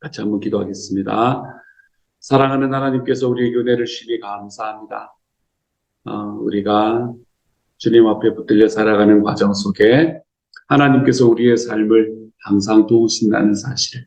같이 한번 기도하겠습니다. 사랑하는 하나님께서 우리에게 은혜를 주시니 감사합니다. 우리가 주님 앞에 붙들려 살아가는 과정 속에 하나님께서 우리의 삶을 항상 도우신다는 사실,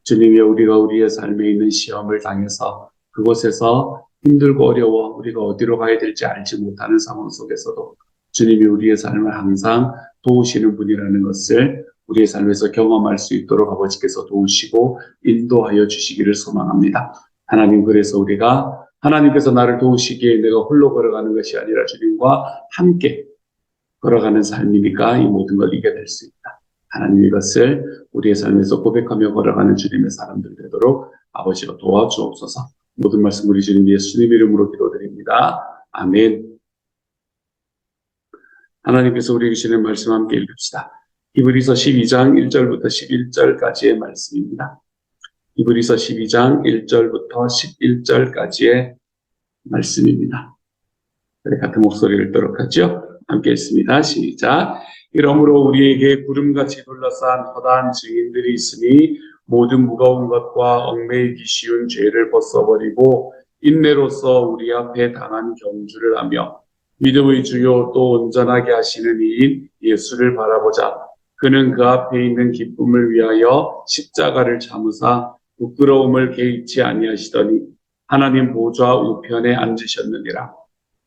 주님이 우리가 우리의 삶에 있는 시험을 당해서 그곳에서 힘들고 어려워 우리가 어디로 가야 될지 알지 못하는 상황 속에서도 주님이 우리의 삶을 항상 도우시는 분이라는 것을 우리의 삶에서 경험할 수 있도록 아버지께서 도우시고 인도하여 주시기를 소망합니다. 하나님, 그래서 우리가 하나님께서 나를 도우시기에 내가 홀로 걸어가는 것이 아니라 주님과 함께 걸어가는 삶이니까 이 모든 걸 이겨낼 수 있다. 하나님, 이것을 우리의 삶에서 고백하며 걸어가는 주님의 사람들 되도록 아버지가 도와주옵소서. 모든 말씀 우리 주님 예수님 이름으로 기도드립니다. 아멘. 하나님께서 우리에게 주시는 말씀 함께 읽읍시다. 히브리서 12장 1절부터 11절까지의 말씀입니다. 히브리서 12장 1절부터 11절까지의 말씀입니다. 같은 목소리를 읽도록 하죠. 함께 읽습니다. 시작. 이러므로 우리에게 구름같이 둘러싼 허다한 증인들이 있으니 모든 무거운 것과 얽매이기 쉬운 죄를 벗어버리고 인내로서 우리 앞에 당한 경주를 하며 믿음의 주요 또 온전하게 하시는 이인 예수를 바라보자. 그는 그 앞에 있는 기쁨을 위하여 십자가를 참으사 부끄러움을 개의치 아니하시더니 하나님 보좌 우편에 앉으셨느니라.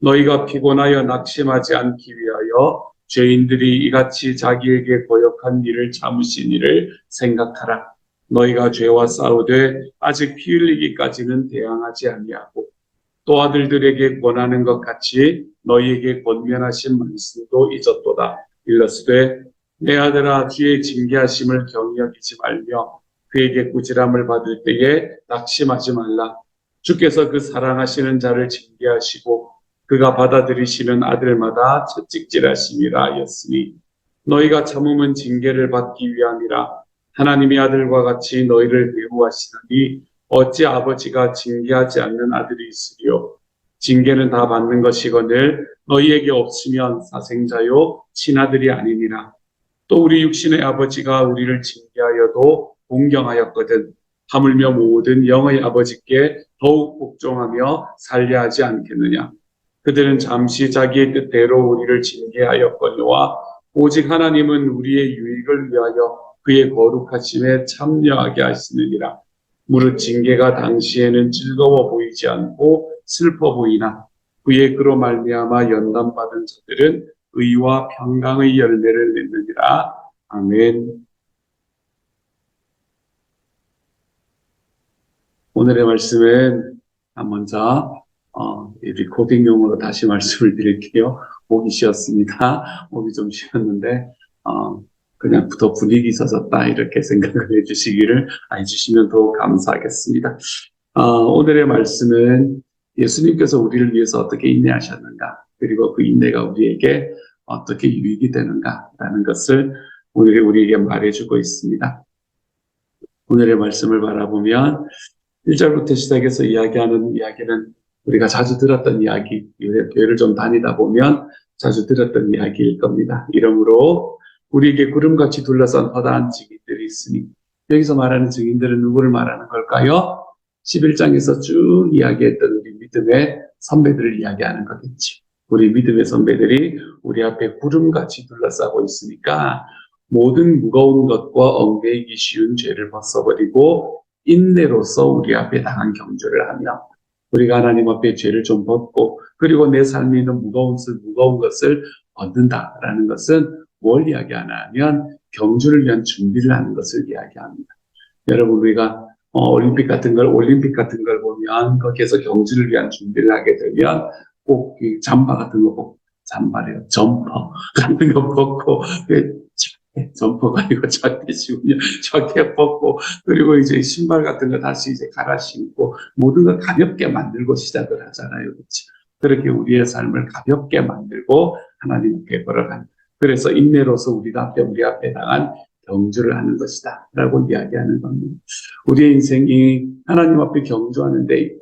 너희가 피곤하여 낙심하지 않기 위하여 죄인들이 이같이 자기에게 고역한 일을 참으신 일을 생각하라. 너희가 죄와 싸우되 아직 피 흘리기까지는 대항하지 아니하고 또 아들들에게 권하는 것 같이 너희에게 권면하신 말씀도 잊었도다. 일러스되 내 아들아, 주의 징계하심을 경히 여기지 말며 그에게 꾸지람을 받을 때에 낙심하지 말라. 주께서 그 사랑하시는 자를 징계하시고 그가 받아들이시는 아들마다 채찍질하심이라 하였으니 너희가 참음은 징계를 받기 위함이라. 하나님의 아들과 같이 너희를 대우하시나니 어찌 아버지가 징계하지 않는 아들이 있으리요. 징계는 다 받는 것이거늘 너희에게 없으면 사생자요 친아들이 아니니라. 또 우리 육신의 아버지가 우리를 징계하여도 공경하였거든 하물며 모든 영의 아버지께 더욱 복종하며 살려하지 않겠느냐. 그들은 잠시 자기의 뜻대로 우리를 징계하였거니와 오직 하나님은 우리의 유익을 위하여 그의 거룩하심에 참여하게 하시느니라. 무릇 징계가 당시에는 즐거워 보이지 않고 슬퍼 보이나 그의 그로 말미암아 연단받은 자들은 의와 평강의 열매를 맺느니라. 아멘. 오늘의 말씀은 먼저 리코딩용으로 다시 말씀을 드릴게요. 목이 쉬었습니다. 목이 좀 쉬었는데 그냥 더 분위기 있어졌다 이렇게 생각을 해주시기를 해주시면 더욱 감사하겠습니다. 오늘의 말씀은 예수님께서 우리를 위해서 어떻게 인내하셨는가, 그리고 그 인내가 우리에게 어떻게 유익이 되는가라는 것을 오늘 우리에게 말해주고 있습니다. 오늘의 말씀을 바라보면 1절부터 시작해서 이야기하는 이야기는 우리가 자주 들었던 이야기, 교회를 좀 다니다 보면 자주 들었던 이야기일 겁니다. 이러므로 우리에게 구름같이 둘러싼 허다한 증인들이 있으니, 여기서 말하는 증인들은 누구를 말하는 걸까요? 11장에서 쭉 이야기했던 우리 믿음의 선배들을 이야기하는 거겠죠. 우리 믿음의 선배들이 우리 앞에 구름같이 둘러싸고 있으니까 모든 무거운 것과 얽매이기 쉬운 죄를 벗어버리고 인내로서 우리 앞에 당한 경주를 하며 우리가 하나님 앞에 죄를 좀 벗고 그리고 내 삶에 있는 무거운 것을 얻는다라는 것은 뭘 이야기하나 하면 경주를 위한 준비를 하는 것을 이야기합니다. 여러분, 우리가 올림픽 같은 걸 보면 거기에서 경주를 위한 준비를 하게 되면 꼭 잠바 같은 거 벗고, 잠바래요. 점퍼 같은 거 벗고, 점퍼가 아니고 자켓이군요. 자켓 벗고, 그리고 이제 신발 같은 거 다시 이제 갈아 신고, 모든 걸 가볍게 만들고 시작을 하잖아요. 그렇죠? 그렇게 우리의 삶을 가볍게 만들고 하나님 앞에 걸어가는. 그래서 인내로서 우리 앞에 당한 경주를 하는 것이다 라고 이야기하는 겁니다. 우리의 인생이 하나님 앞에 경주하는데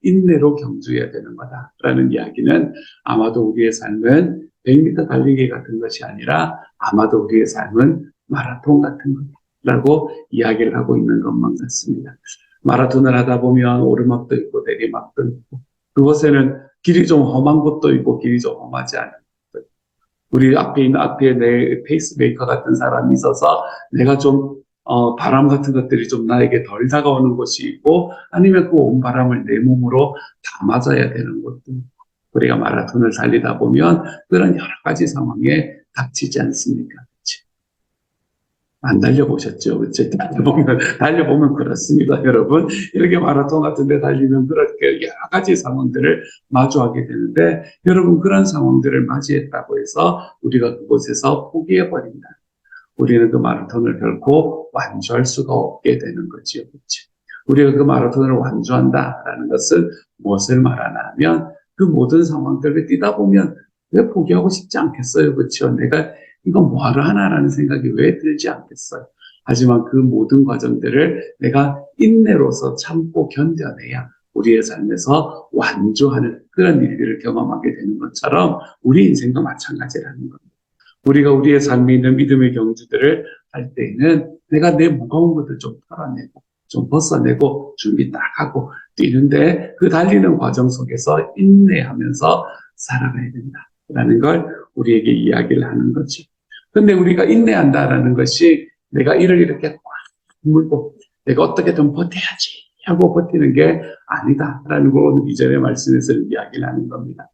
인내로 경주해야 되는 거다라는 이야기는 아마도 우리의 삶은 100m 달리기 같은 것이 아니라 아마도 우리의 삶은 마라톤 같은 겁니다. 라고 이야기를 하고 있는 것만 같습니다. 마라톤을 하다 보면 오르막도 있고 내리막도 있고 그곳에는 길이 좀 험한 곳도 있고 길이 좀 험하지 않은 곳도 있고 우리 앞에 내 페이스메이커 같은 사람이 있어서 내가 좀 바람 같은 것들이 좀 나에게 덜 다가오는 곳이 있고 아니면 그 온 바람을 내 몸으로 다 맞아야 되는 것도 있고 우리가 마라톤을 달리다 보면 그런 여러 가지 상황에 닥치지 않습니까? 안 달려보셨죠? 그치? 달려보면 그렇습니다, 여러분. 이렇게 마라톤 같은 데 달리면 그렇게 여러 가지 상황들을 마주하게 되는데, 여러분, 그런 상황들을 맞이했다고 해서 우리가 그곳에서 포기해버린다. 우리는 그 마라톤을 결코 완주할 수가 없게 되는 거지요. 그치? 우리가 그 마라톤을 완주한다라는 것은 무엇을 말하나 하면 그 모든 상황들을 뛰다 보면 왜 포기하고 싶지 않겠어요? 그렇죠? 내가 이거 뭐하러 하나라는 생각이 왜 들지 않겠어요? 하지만 그 모든 과정들을 내가 인내로서 참고 견뎌내야 우리의 삶에서 완주하는 그런 일들을 경험하게 되는 것처럼 우리 인생도 마찬가지라는 겁니다. 우리가 우리의 삶에 있는 믿음의 경주들을 할 때에는 내가 내 무거운 것들 좀 털어내고 좀 벗어내고 준비 딱 하고 뛰는데 그 달리는 과정 속에서 인내하면서 살아가야 된다라는 걸 우리에게 이야기를 하는 거죠. 근데 우리가 인내한다라는 것이 내가 이를 이렇게 꽉 물고 내가 어떻게든 버텨야지 하고 버티는 게 아니다라는 걸 오늘 이전의 말씀에서 이야기를 하는 겁니다.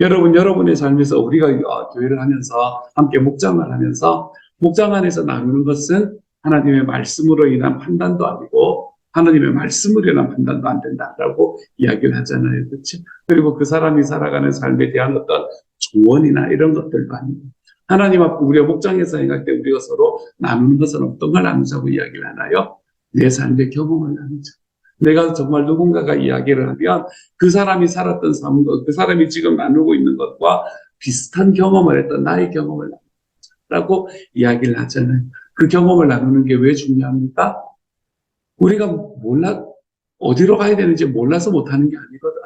여러분의 삶에서 우리가 교회를 하면서 함께 묵상을 하면서 묵상 안에서 나누는 것은 하나님의 말씀으로 인한 판단도 아니고 하나님의 말씀으로 인한 판단도 안 된다라고 이야기를 하잖아요. 그렇죠? 그리고 그 사람이 살아가는 삶에 대한 어떤 조언이나 이런 것들도 아니고 하나님 앞에 우리가 목장에서 행할 때 우리가 서로 나누는 것은 어떤 걸 나누자고 이야기를 하나요? 내 삶의 경험을 나누자. 내가 정말 누군가가 이야기를 하면 그 사람이 살았던 삶, 그 사람이 지금 나누고 있는 것과 비슷한 경험을 했던 나의 경험을 나누자라고 이야기를 하잖아요. 그 경험을 나누는 게 왜 중요합니까? 우리가 어디로 가야 되는지 몰라서 못하는 게 아니거든.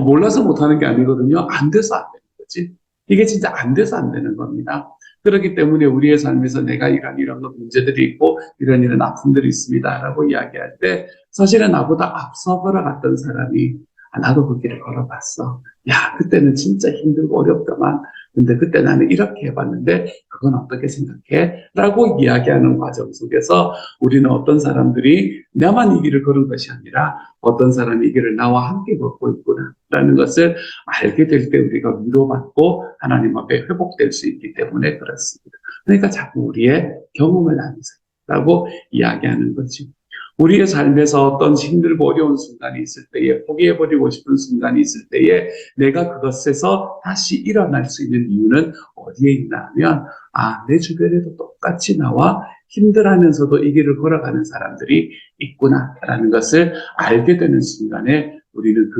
몰라서 못하는 게 아니거든요. 안 돼서 안 되는 거지. 이게 진짜 안 돼서 안 되는 겁니다. 그렇기 때문에 우리의 삶에서 내가 이런 문제들이 있고 이런 아픔들이 있습니다라고 이야기할 때 사실은 나보다 앞서 걸어갔던 사람이 나도 그 길을 걸어봤어. 야, 그때는 진짜 힘들고 어렵더만. 근데 그때 나는 이렇게 해봤는데 그건 어떻게 생각해? 라고 이야기하는 과정 속에서 우리는 어떤 사람들이 나만 이 길을 걸은 것이 아니라 어떤 사람이 이 길을 나와 함께 걷고 있구나 라는 것을 알게 될 때 우리가 위로받고 하나님 앞에 회복될 수 있기 때문에 그렇습니다. 그러니까 자꾸 우리의 경험을 나누세요라고 이야기하는 거죠. 우리의 삶에서 어떤 힘들고 어려운 순간이 있을 때에 포기해버리고 싶은 순간이 있을 때에 내가 그것에서 다시 일어날 수 있는 이유는 어디에 있나 하면 내 주변에도 똑같이 나와 힘들어하면서도 이 길을 걸어가는 사람들이 있구나라는 것을 알게 되는 순간에 우리는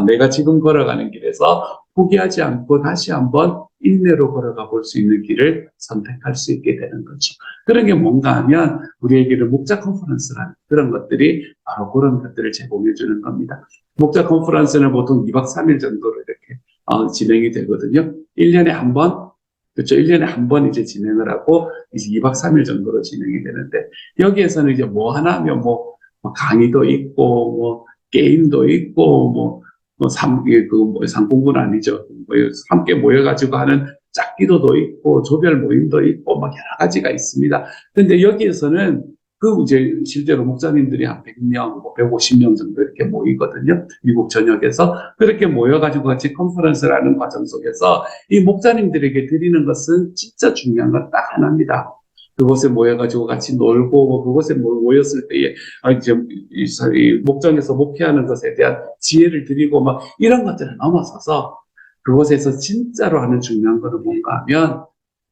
내가 지금 걸어가는 길에서 포기하지 않고 다시 한번 인내로 걸어가 볼 수 있는 길을 선택할 수 있게 되는 거죠. 그런 게 뭔가 하면 우리에게는 목자 컨퍼런스라는 그런 것들이 바로 그런 것들을 제공해 주는 겁니다. 목자 컨퍼런스는 보통 2박 3일 정도로 이렇게 진행이 되거든요. 1년에 한 번, 그렇죠. 1년에 한 번 이제 진행을 하고 이제 2박 3일 정도로 진행이 되는데 여기에서는 이제 뭐 하나 하면 뭐 강의도 있고 뭐 게임도 있고 상공분 아니죠. 함께 모여가지고 하는 짝기도도 있고 조별 모임도 있고 막 여러 가지가 있습니다. 그런데 여기에서는 이제 실제로 목사님들이 한 100명, 150명 정도 이렇게 모이거든요. 미국 전역에서 그렇게 모여가지고 같이 컨퍼런스를 하는 과정 속에서 이 목사님들에게 드리는 것은 진짜 중요한 건 딱 하나입니다. 그곳에 모여가지고 같이 놀고 그곳에 모였을 때에 이제 이 목장에서 목회하는 것에 대한 지혜를 드리고 막 이런 것들을 넘어서서 그곳에서 진짜로 하는 중요한 거는 뭔가 하면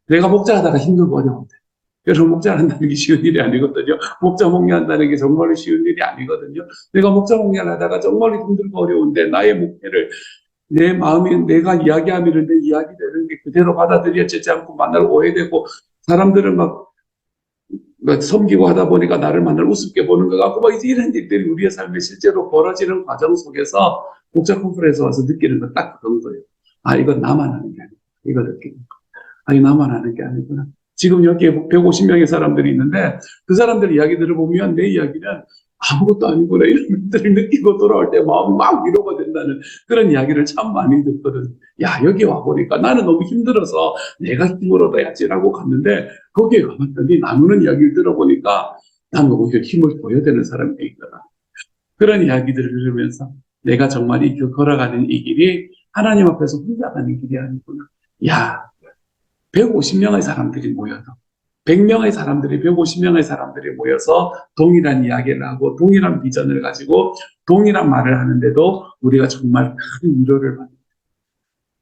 내가 목장하다가 힘들고 어려운데 여러분 목장한다는 게 쉬운 일이 아니거든요. 목장 목회한다는 게 정말로 쉬운 일이 아니거든요. 내가 목장 목회를 하다가 정말 힘들고 어려운데 나의 목회를 내 마음이 내가 이야기하면 내 이야기되는 게 그대로 받아들여지지 않고 만날 오해되고 사람들은 막 섬기고 하다 보니까 나를 만날 우습게 보는 것 같고 막 이런 일들이 우리의 삶에 실제로 벌어지는 과정 속에서 목자 컨퍼런스에 와서 느끼는 건 딱 그런 거예요. 이건 나만 하는 게 아니고 이걸 느끼는 거. 이거 나만 하는 게 아니구나. 지금 여기에 150명의 사람들이 있는데 그 사람들 이야기 들어보면 내 이야기는 아무것도 아니구나 이런 것들을 느끼고 돌아올 때 마음이 막 위로가 된다는 그런 이야기를 참 많이 듣거든. 야, 여기 와보니까 나는 너무 힘들어서 내가 힘을 얻어야지라고 갔는데 거기에 가봤더니 나누는 이야기를 들어보니까 난 오히려 힘을 줘야 되는 사람이 돼 있더라. 그런 이야기들을 들으면서 내가 정말 이 길 걸어가는 이 길이 하나님 앞에서 혼자 가는 길이 아니구나. 야, 150명의 사람들이 모여서 100명의 사람들이 150명의 사람들이 모여서 동일한 이야기를 하고 동일한 비전을 가지고 동일한 말을 하는데도 우리가 정말 큰 위로를 받는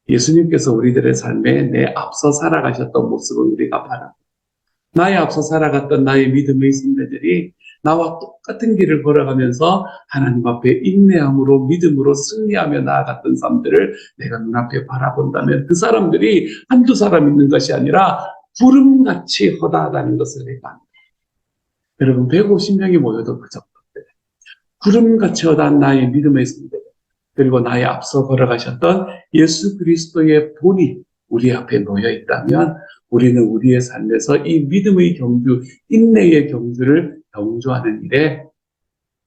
예수님께서 우리들의 삶에 내 앞서 살아가셨던 모습을 우리가 바라고 나의 앞서 살아갔던 나의 믿음의 선배들이 나와 똑같은 길을 걸어가면서 하나님 앞에 인내함으로 믿음으로 승리하며 나아갔던 사람들을 내가 눈앞에 바라본다면 그 사람들이 한두 사람 있는 것이 아니라 구름같이 허다하다는 것을 내가 압니다. 여러분 150명이 모여도 그 정도인데 구름같이 허다한 나의 믿음의 선배들 그리고 나의 앞서 걸어가셨던 예수 그리스도의 본이 우리 앞에 놓여 있다면 우리는 우리의 삶에서 이 믿음의 경주, 인내의 경주를 경주하는 일에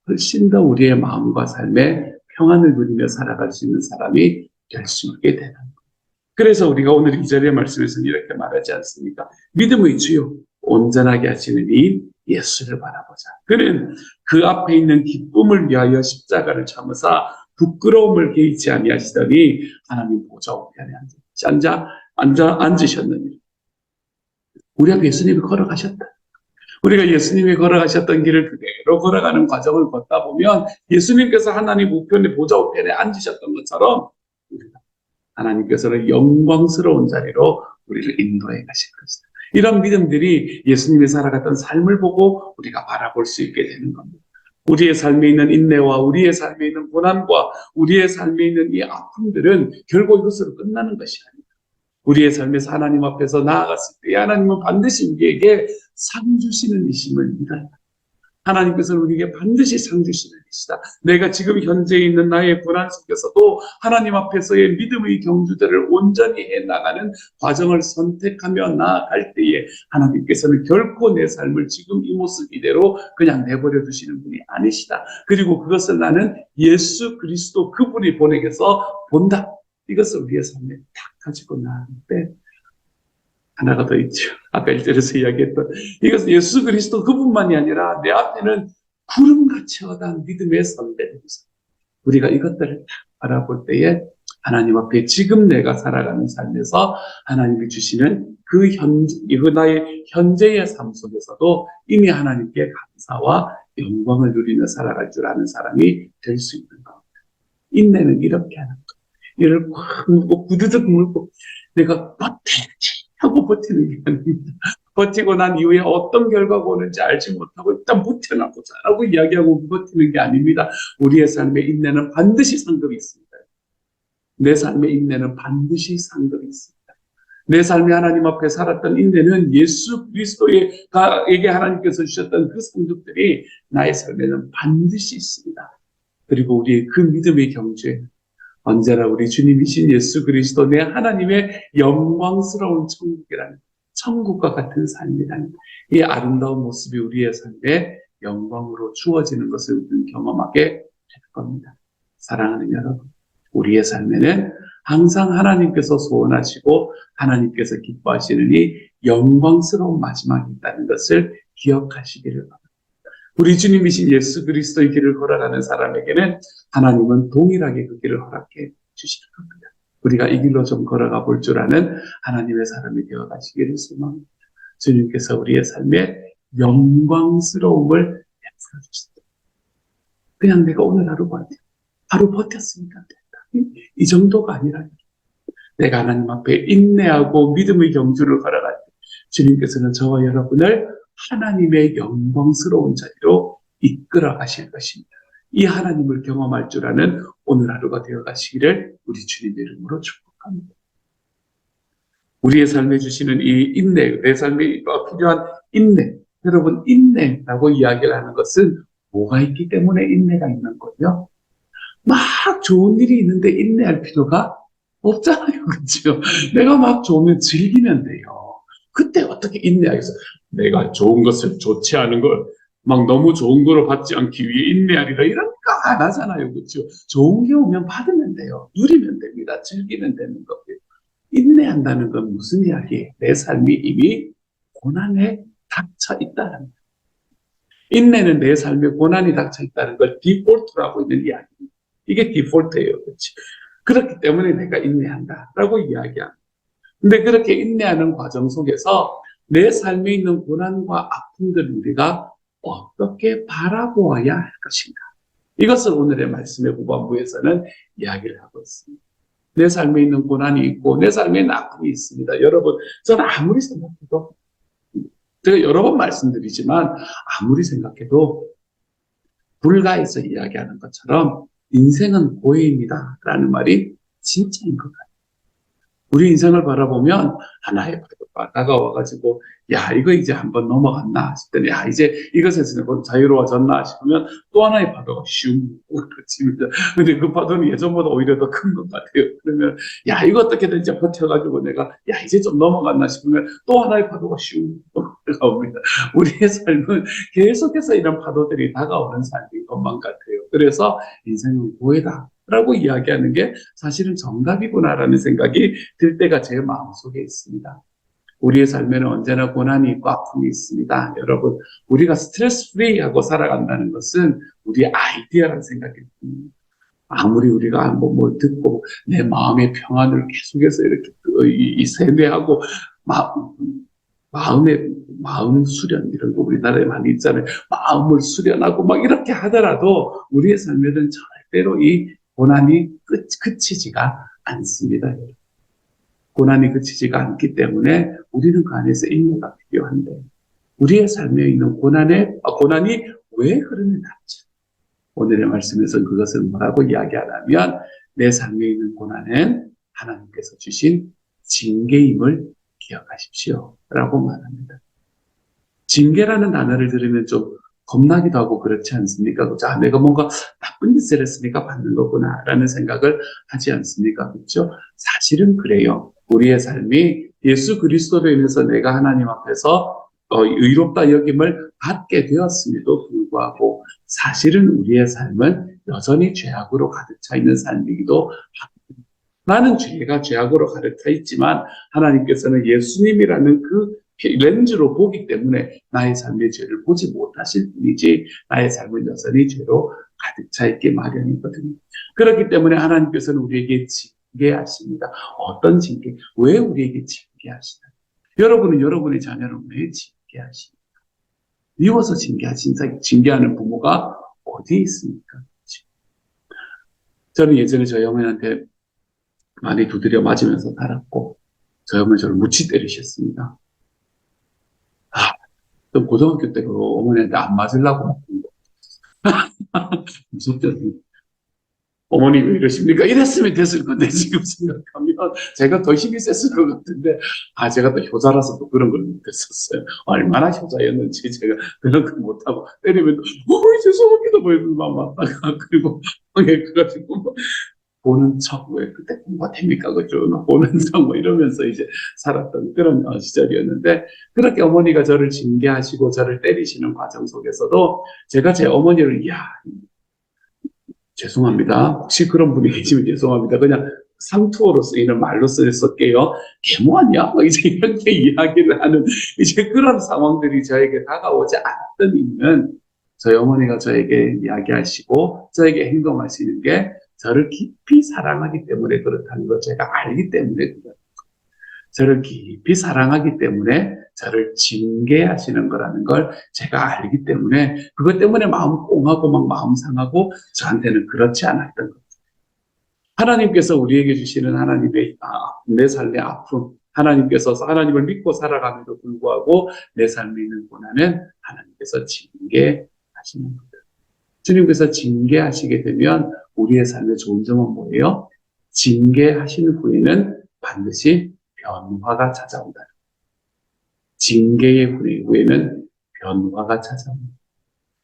훨씬 더 우리의 마음과 삶에 평안을 누리며 살아갈 수 있는 사람이 될 수 있게 되는 거예요. 그래서 우리가 오늘 2절의 말씀에서는 이렇게 말하지 않습니까? 믿음의 주요 온전하게 하시는 이 예수를 바라보자. 그는 그 앞에 있는 기쁨을 위하여 십자가를 참으사 부끄러움을 개의치 아니하시더니 하나님 보좌 우편에 앉으셨느니라. 우리 앞에 예수님이 걸어가셨다. 우리가 예수님이 걸어가셨던 길을 그대로 걸어가는 과정을 걷다 보면 예수님께서 하나님 우편에 보좌 우편에 앉으셨던 것처럼 하나님께서는 영광스러운 자리로 우리를 인도해 가실 것이다. 이런 믿음들이 예수님이 살아갔던 삶을 보고 우리가 바라볼 수 있게 되는 겁니다. 우리의 삶에 있는 인내와 우리의 삶에 있는 고난과 우리의 삶에 있는 이 아픔들은 결국 이것으로 끝나는 것이 아닙니다. 우리의 삶에서 하나님 앞에서 나아갔을 때 하나님은 반드시 우리에게 상 주시는 이심을 믿어야 합니다. 하나님께서는 우리에게 반드시 상 주시는 이시다. 내가 지금 현재 있는 나의 고난 속에서도 하나님 앞에서의 믿음의 경주들을 온전히 해나가는 과정을 선택하며 나아갈 때에 하나님께서는 결코 내 삶을 지금 이 모습 이대로 그냥 내버려 두시는 분이 아니시다. 그리고 그것을 나는 예수 그리스도 그분이 보내게서 본다. 이것을 우리의 삶에 딱 가지고 나갈 때 하나가 더 있죠. 아까 1절에서 이야기했던 이것은 예수 그리스도 그분만이 아니라 내 앞에는 구름같이 허다한 믿음의 선배들이 있어요. 우리가 이것들을 딱 바라볼 때에 하나님 앞에 지금 내가 살아가는 삶에서 하나님이 주시는 그 나의 현재의 삶 속에서도 이미 하나님께 감사와 영광을 누리며 살아갈 줄 아는 사람이 될 수 있는 겁니다. 인내는 이렇게 하는 거예요. 이를 꽉 물고 부드득 물고 내가 버텨야지 하고 버티는 게 아닙니다. 버티고 난 이후에 어떤 결과가 오는지 알지 못하고 일단 버텨나보자라고 이야기하고 버티는 게 아닙니다. 우리의 삶의 인내는 반드시 상급이 있습니다. 내 삶의 인내는 반드시 상급이 있습니다. 내 삶이 하나님 앞에 살았던 인내는 예수 그리스도에게 하나님께서 주셨던 그 상급들이 나의 삶에는 반드시 있습니다. 그리고 우리의 그 믿음의 경주에 언제나 우리 주님이신 예수 그리스도 내 하나님의 영광스러운 천국이라는 천국과 같은 삶이라는 이 아름다운 모습이 우리의 삶에 영광으로 주어지는 것을 우리는 경험하게 될 겁니다. 사랑하는 여러분, 우리의 삶에는 항상 하나님께서 소원하시고 하나님께서 기뻐하시는 이 영광스러운 마지막이 있다는 것을 기억하시기를 바랍니다. 우리 주님이신 예수 그리스도의 길을 걸어가는 사람에게는 하나님은 동일하게 그 길을 허락해 주시는 겁니다. 우리가 이 길로 좀 걸어가 볼 줄 아는 하나님의 사람이 되어 가시기를 소망합니다. 주님께서 우리의 삶에 영광스러움을 베풀어 주십니다. 그냥 내가 오늘 하루 버텼으니까 된다. 이 정도가 아니라 내가 하나님 앞에 인내하고 믿음의 경주를 걸어갈 때 주님께서는 저와 여러분을 하나님의 영광스러운 자리로 이끌어 가실 것입니다. 이 하나님을 경험할 줄 아는 오늘 하루가 되어 가시기를 우리 주님의 이름으로 축복합니다. 우리의 삶에 주시는 이 인내, 내 삶에 필요한 인내. 여러분, 인내라고 이야기를 하는 것은 뭐가 있기 때문에 인내가 있는 거예요? 막 좋은 일이 있는데 인내할 필요가 없잖아요. 그렇죠? 내가 막 좋으면 즐기면 돼요. 그때 어떻게 인내하겠어? 내가 좋은 것을 좋지 않은 걸 막 너무 좋은 거로 받지 않기 위해 인내하리라 이런 거 안 하잖아요. 그렇죠? 좋은 게 오면 받으면 돼요. 누리면 됩니다. 즐기면 되는 거고요. 인내한다는 건 무슨 이야기예요? 내 삶이 이미 고난에 닥쳐 있다는 거예요. 인내는 내 삶에 고난이 닥쳐 있다는 걸 디폴트로 하고 있는 이야기입니다. 이게 디폴트예요. 그렇지? 그렇기 때문에 내가 인내한다라고 이야기합니다. 근데 그렇게 인내하는 과정 속에서 내 삶에 있는 고난과 아픔들을 우리가 어떻게 바라보아야 할 것인가? 이것을 오늘의 말씀의 후반부에서는 이야기를 하고 있습니다. 내 삶에 있는 고난이 있고 내 삶에 있는 아픔이 있습니다. 여러분, 저는 아무리 생각해도 제가 여러 번 말씀드리지만 아무리 생각해도 불가에서 이야기하는 것처럼 인생은 고해입니다. 라는 말이 진짜인 것 같아요. 우리 인생을 바라보면 하나의 파도가 다가와가지고 야 이거 이제 한번 넘어갔나 싶더니 야 이제 이것에서 자유로워졌나 싶으면 또 하나의 파도가 슝 그렇습니다. 근데 그 파도는 예전보다 오히려 더 큰 것 같아요. 그러면 야 이거 어떻게든 이제 버텨가지고 내가 야 이제 좀 넘어갔나 싶으면 또 하나의 파도가 슝 다가옵니다. 우리의 삶은 계속해서 이런 파도들이 다가오는 삶인 것만 같아요. 그래서 인생은 고해다 라고 이야기하는 게 사실은 정답이구나라는 생각이 들 때가 제 마음속에 있습니다. 우리의 삶에는 언제나 고난이 있고 아픔이 있습니다. 여러분, 우리가 스트레스 프리하고 살아간다는 것은 우리의 아이디어라는 생각이 듭니다. 아무리 우리가 뭘 듣고 내 마음의 평안을 계속해서 이렇게 세뇌하고 마음 수련 이런 거 우리나라에 많이 있잖아요. 마음을 수련하고 막 이렇게 하더라도 우리의 삶에는 절대로 이 고난이 그치지가 않습니다. 고난이 그치지가 않기 때문에 우리는 그 안에서 인내가 필요한데 우리의 삶에 있는 고난이 왜 흐르는지 오늘의 말씀에서 그것을 뭐라고 이야기하냐면 내 삶에 있는 고난은 하나님께서 주신 징계임을 기억하십시오 라고 말합니다. 징계라는 단어를 들으면 좀 겁나기도 하고 그렇지 않습니까? 그렇죠? 아, 내가 뭔가 나쁜 짓을 했으니까 받는 거구나 라는 생각을 하지 않습니까? 그렇죠? 사실은 그래요. 우리의 삶이 예수 그리스도로 인해서 내가 하나님 앞에서 의롭다 여김을 받게 되었음에도 불구하고 사실은 우리의 삶은 여전히 죄악으로 가득 차 있는 삶이기도 합니다. 나는 죄악으로 가득 차 있지만 하나님께서는 예수님이라는 그 렌즈로 보기 때문에 나의 삶의 죄를 보지 못하실 뿐이지 나의 삶은 여전히 죄로 가득 차 있기 마련이거든요. 그렇기 때문에 하나님께서는 우리에게 징계하십니다. 어떤 징계? 왜 우리에게 징계하시나요? 여러분은 여러분의 자녀를 왜 징계하십니까? 미워서 징계하는 부모가 어디에 있습니까? 저는 예전에 저희 어머니한테 많이 두드려 맞으면서 살았고 저희 어머니 저를 무치 때리셨습니다. 좀 고등학교 때 그 어머니한테 안 맞으려고 무섭죠. 어머니 왜 이러십니까? 이랬으면 됐을 건데 지금 생각하면 제가 더 힘이 셌을 것 같은데 제가 또 효자라서 또 그런 걸 못했었어요. 얼마나 효자였는지 제가 그런 걸 못하고 때리면 죄송합니다 뭐 이러면 맞다가 그리고 그래가지고 보는 척, 왜 그때 공부가 됩니까? 그죠? 보는 척, 뭐 이러면서 이제 살았던 그런 시절이었는데, 그렇게 어머니가 저를 징계하시고 저를 때리시는 과정 속에서도 제가 제 어머니를, 죄송합니다. 혹시 그런 분이 계시면 죄송합니다. 그냥 상투어로 쓰이는 말로 쓸게요. 개모하냐? 이제 이렇게 이야기를 하는, 이제 그런 상황들이 저에게 다가오지 않았던 이유는 저희 어머니가 저에게 이야기하시고 저에게 행동하시는 게 저를 깊이 사랑하기 때문에 그렇다는 걸 제가 알기 때문에 그래요. 저를 깊이 사랑하기 때문에 저를 징계하시는 거라는 걸 제가 알기 때문에 그것 때문에 마음 꽁하고 막 마음 상하고 저한테는 그렇지 않았던 거죠. 하나님께서 우리에게 주시는 하나님의 내 삶의 아픔, 하나님께서 하나님을 믿고 살아감에도 불구하고 내 삶에 있는 고난은 하나님께서 징계하시는 거예요. 주님께서 징계하시게 되면 우리의 삶의 좋은 점은 뭐예요? 징계하시는 후에는 반드시 변화가 찾아온다. 징계의 후에는 변화가 찾아온다.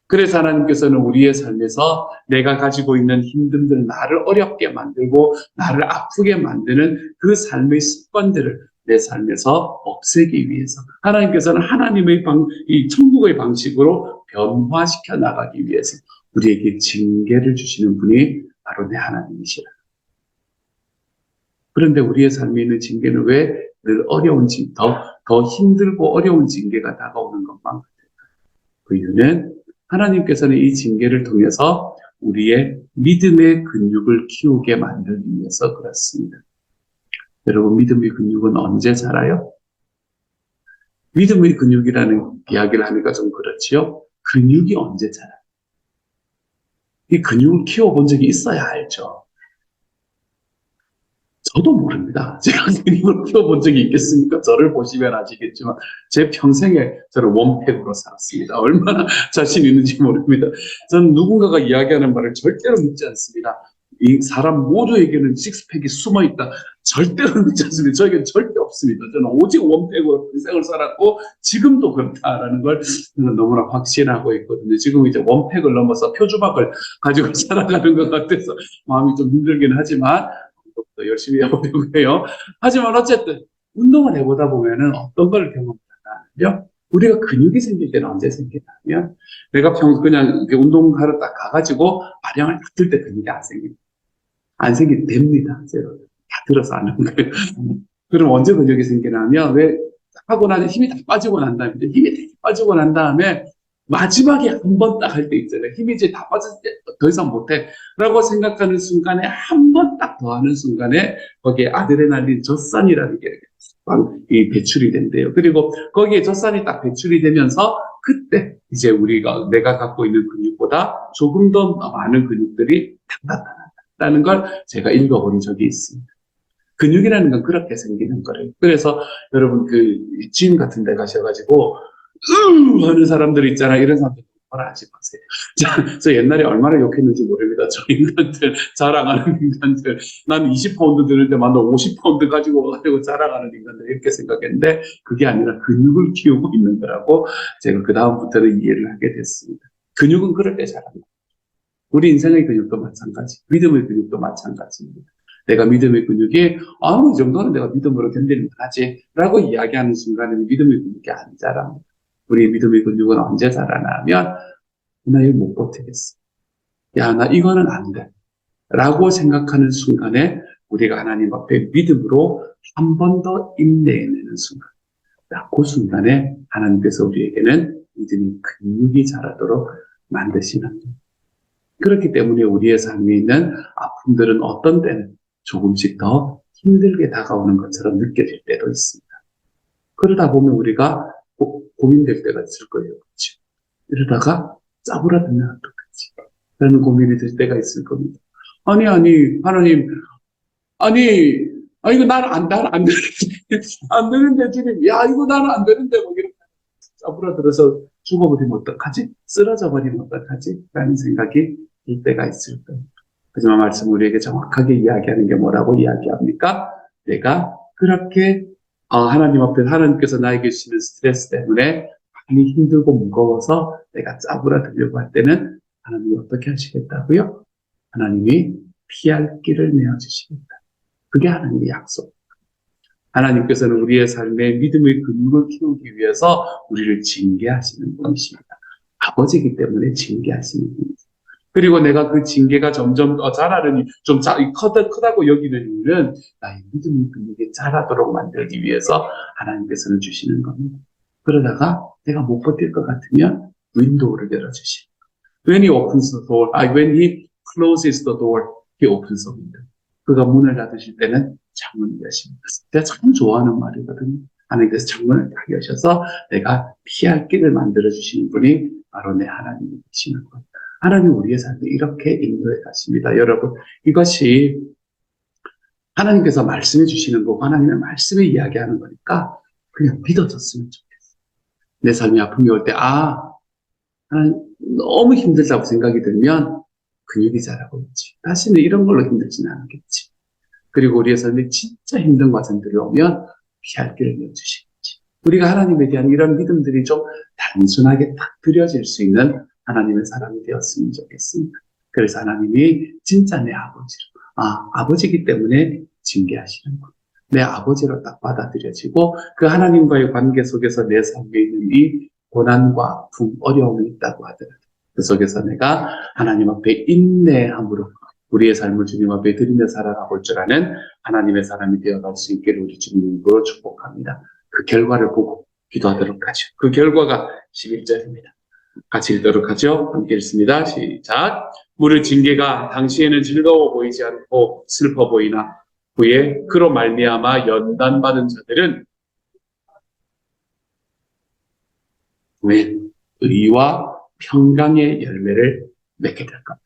그래서 하나님께서는 우리의 삶에서 내가 가지고 있는 힘듦들, 나를 어렵게 만들고 나를 아프게 만드는 그 삶의 습관들을 내 삶에서 없애기 위해서 하나님께서는 하나님의 이 천국의 방식으로 변화시켜 나가기 위해서 우리에게 징계를 주시는 분이 바로 내 하나님이시라. 그런데 우리의 삶에 있는 징계는 왜 늘 어려운 더 힘들고 어려운 징계가 다가오는 것만 같을까요? 그 이유는 하나님께서는 이 징계를 통해서 우리의 믿음의 근육을 키우게 만들기 위해서 그렇습니다. 여러분, 믿음의 근육은 언제 자라요? 믿음의 근육이라는 이야기를 하니까 좀 그렇지요? 근육이 언제 자라요? 이 근육을 키워본 적이 있어야 알죠. 저도 모릅니다. 제가 근육을 키워본 적이 있겠습니까? 저를 보시면 아시겠지만 제 평생에 저를 원팩으로 살았습니다. 얼마나 자신 있는지 모릅니다. 저는 누군가가 이야기하는 말을 절대로 믿지 않습니다. 이 사람 모두에게는 식스팩이 숨어있다. 절대로 믿지 않습니다. 저에게는 절대 없습니다. 저는 오직 원팩으로 평생을 살았고 지금도 그렇다라는 걸 저는 너무나 확신하고 있거든요. 지금 이제 원팩을 넘어서 표주박을 가지고 살아가는 것 같아서 마음이 좀 힘들긴 하지만 더 열심히 해보려고 해요. 하지만 어쨌든 운동을 해보다 보면은 어떤 걸 경험하냐면 우리가 근육이 생길 때는 언제 생기냐면 내가 그냥 운동하러 딱 가가지고 발령을 딱 들 때 근육이 안 생깁니다. 안 생기게 됩니다. 제가 다 들어서 아는 거예요. 그럼 언제 근육이 생기냐면 왜 하고 나서 힘이 다 빠지고 난 다음에 힘이 다 빠지고 난 다음에 마지막에 한 번 딱 할 때 있잖아요. 힘이 이제 다 빠졌을 때 더 이상 못해 라고 생각하는 순간에 한 번 딱 더 하는 순간에 거기에 아드레날린 젖산이라는 게 배출이 된대요. 그리고 거기에 젖산이 딱 배출이 되면서 그때 이제 내가 갖고 있는 근육보다 조금 더 많은 근육들이 딱 나타난다는 걸 제가 읽어본 적이 있습니다. 근육이라는 건 그렇게 생기는 거예요. 그래서 여러분 짐 같은 데 가셔가지고 하는 사람들 있잖아요. 이런 사람들 뭐라 하지 마세요. 저 옛날에 얼마나 욕했는지 모릅니다. 저 인간들, 자랑하는 인간들. 난 20파운드 드는데 만 50파운드 가지고 와가지고 자랑하는 인간들 이렇게 생각했는데 그게 아니라 근육을 키우고 있는 거라고 제가 그 다음부터는 이해를 하게 됐습니다. 근육은 그럴 때 자랍니다. 우리 인생의 근육도 마찬가지, 믿음의 근육도 마찬가지입니다. 내가 믿음의 근육이 이 정도는 내가 믿음으로 견디는 하지 라고 이야기하는 순간에는 믿음의 근육이 안 자랍니다. 우리 믿음의 근육은 언제 자라나면 나 이거 못 버티겠어. 야, 나 이거는 안 돼. 라고 생각하는 순간에 우리가 하나님 앞에 믿음으로 한 번 더 인내해내는 순간. 그 순간에 하나님께서 우리에게는 믿음의 근육이 자라도록 만드시는 거예요. 그렇기 때문에 우리의 삶에 있는 아픔들은 어떤 때는 조금씩 더 힘들게 다가오는 것처럼 느껴질 때도 있습니다. 그러다 보면 우리가 고민될 때가 있을 거예요. 그렇죠? 이러다가 짜부라들면 어떡하지? 라는 고민이 들 때가 있을 겁니다. 아니, 하나님, 이거 나는 안 되는데, 안 되는데, 주님, 야, 이거 나는 안 되는데, 뭐, 이렇게 짜부라들어서 죽어버리면 어떡하지? 쓰러져 버리면 어떡하지? 라는 생각이 들 때가 있을 거예요. 하지만 말씀 우리에게 정확하게 이야기하는 게 뭐라고 이야기합니까? 내가 그렇게 하나님 앞에 하나님께서 나에게 주시는 스트레스 때문에 많이 힘들고 무거워서 내가 짜부라들려고 할 때는 하나님이 어떻게 하시겠다고요? 하나님이 피할 길을 내어주시겠다. 그게 하나님의 약속. 하나님께서는 우리의 삶에 믿음의 근육을 키우기 위해서 우리를 징계하시는 분이십니다. 아버지이기 때문에 징계하시는 분이십니다. 그리고 내가 그 징계가 점점 더 자라는, 크다고 여기는 이유는 나의 믿음의 근육이 자라도록 만들기 위해서 하나님께서는 주시는 겁니다. 그러다가 내가 못 버틸 것 같으면 윈도우를 열어주십니다. When he opens the door, when he closes the door, he opens the window. 그가 문을 닫으실 때는 창문을 여십니다. 제가 참 좋아하는 말이거든요. 하나님께서 창문을 딱 여셔서 내가 피할 길을 만들어주시는 분이 바로 내 하나님이시는 거예요. 하나님 우리의 삶을 이렇게 인도해 가십니다. 여러분, 이것이 하나님께서 말씀해 주시는 거고 하나님의 말씀에 이야기하는 거니까 그냥 믿어졌으면 좋겠어요. 내 삶이 아픔이 올 때 너무 힘들다고 생각이 들면 근육이 자라고 있지. 다시는 이런 걸로 힘들지는 않겠지. 그리고 우리의 삶에 진짜 힘든 과정들이 오면 피할 길을 내어주시겠지. 우리가 하나님에 대한 이런 믿음들이 좀 단순하게 딱 드려질 수 있는 하나님의 사람이 되었으면 좋겠습니다. 그래서 하나님이 진짜 내 아버지로, 아버지이기 때문에 징계하시는 것. 내 아버지로 딱 받아들여지고 그 하나님과의 관계 속에서 내 삶에 있는 이 고난과 아픔, 어려움이 있다고 하더라도 그 속에서 내가 하나님 앞에 인내함으로 우리의 삶을 주님 앞에 드리며 살아가 볼 줄 아는 하나님의 사람이 되어갈 수 있기를 우리 주님으로 축복합니다. 그 결과를 보고 기도하도록 하죠. 그 결과가 11절입니다. 같이 읽도록 하죠. 함께 읽습니다. 시작. 무릇 징계가 당시에는 즐거워 보이지 않고 슬퍼 보이나 후에 그로 말미암아 연단받은 자들은 의와 평강의 열매를 맺게 될 겁니다.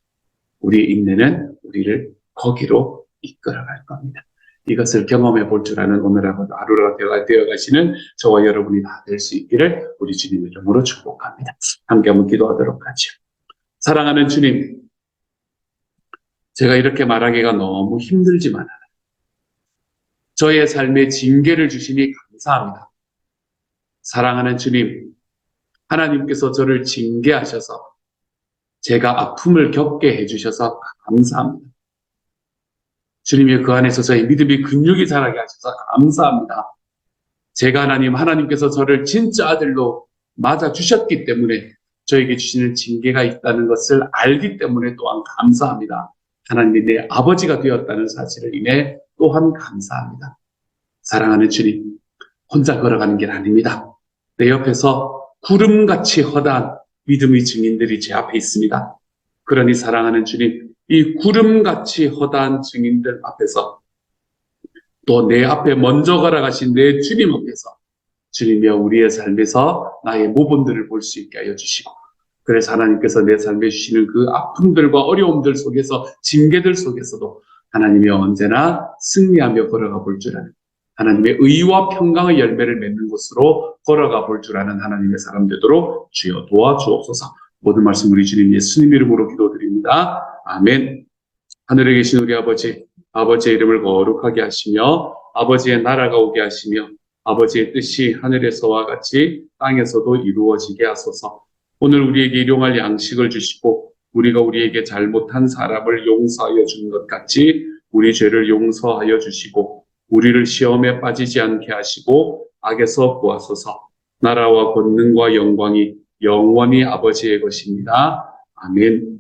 우리의 인내는 우리를 거기로 이끌어갈 겁니다. 이것을 경험해 볼 줄 아는 오늘 하루가 되어 가시는 저와 여러분이 다 될 수 있기를 우리 주님 이름으로 축복합니다. 함께 한번 기도하도록 하죠. 사랑하는 주님, 제가 이렇게 말하기가 너무 힘들지만 저의 삶에 징계를 주시니 감사합니다. 사랑하는 주님, 하나님께서 저를 징계하셔서 제가 아픔을 겪게 해주셔서 감사합니다. 주님이 그 안에서 저의 믿음이 근육이 자라게 하셔서 감사합니다. 제가 하나님께서 저를 진짜 아들로 맞아주셨기 때문에 저에게 주시는 징계가 있다는 것을 알기 때문에 또한 감사합니다. 하나님이 내 아버지가 되었다는 사실을 인해 또한 감사합니다. 사랑하는 주님, 혼자 걸어가는 길 아닙니다. 내 옆에서 구름같이 허다한 믿음의 증인들이 제 앞에 있습니다. 그러니 사랑하는 주님, 이 구름같이 허다한 증인들 앞에서 또 내 앞에 먼저 걸어가신 내 주님 앞에서 주님이여 우리의 삶에서 나의 모범들을 볼 수 있게 하여 주시고 그래서 하나님께서 내 삶에 주시는 그 아픔들과 어려움들 속에서 징계들 속에서도 하나님이 언제나 승리하며 걸어가 볼 줄 아는 하나님의 의와 평강의 열매를 맺는 곳으로 걸어가 볼 줄 아는 하나님의 사람 되도록 주여 도와주옵소서. 모든 말씀 우리 주님 예수님 이름으로 기도드립니다. 아멘. 하늘에 계신 우리 아버지, 아버지의 이름을 거룩하게 하시며 아버지의 나라가 오게 하시며 아버지의 뜻이 하늘에서와 같이 땅에서도 이루어지게 하소서. 오늘 우리에게 일용할 양식을 주시고 우리가 우리에게 잘못한 사람을 용서하여 준 것 같이 우리 죄를 용서하여 주시고 우리를 시험에 빠지지 않게 하시고 악에서 구하소서. 나라와 권능과 영광이 영원히 아버지의 것입니다. 아멘.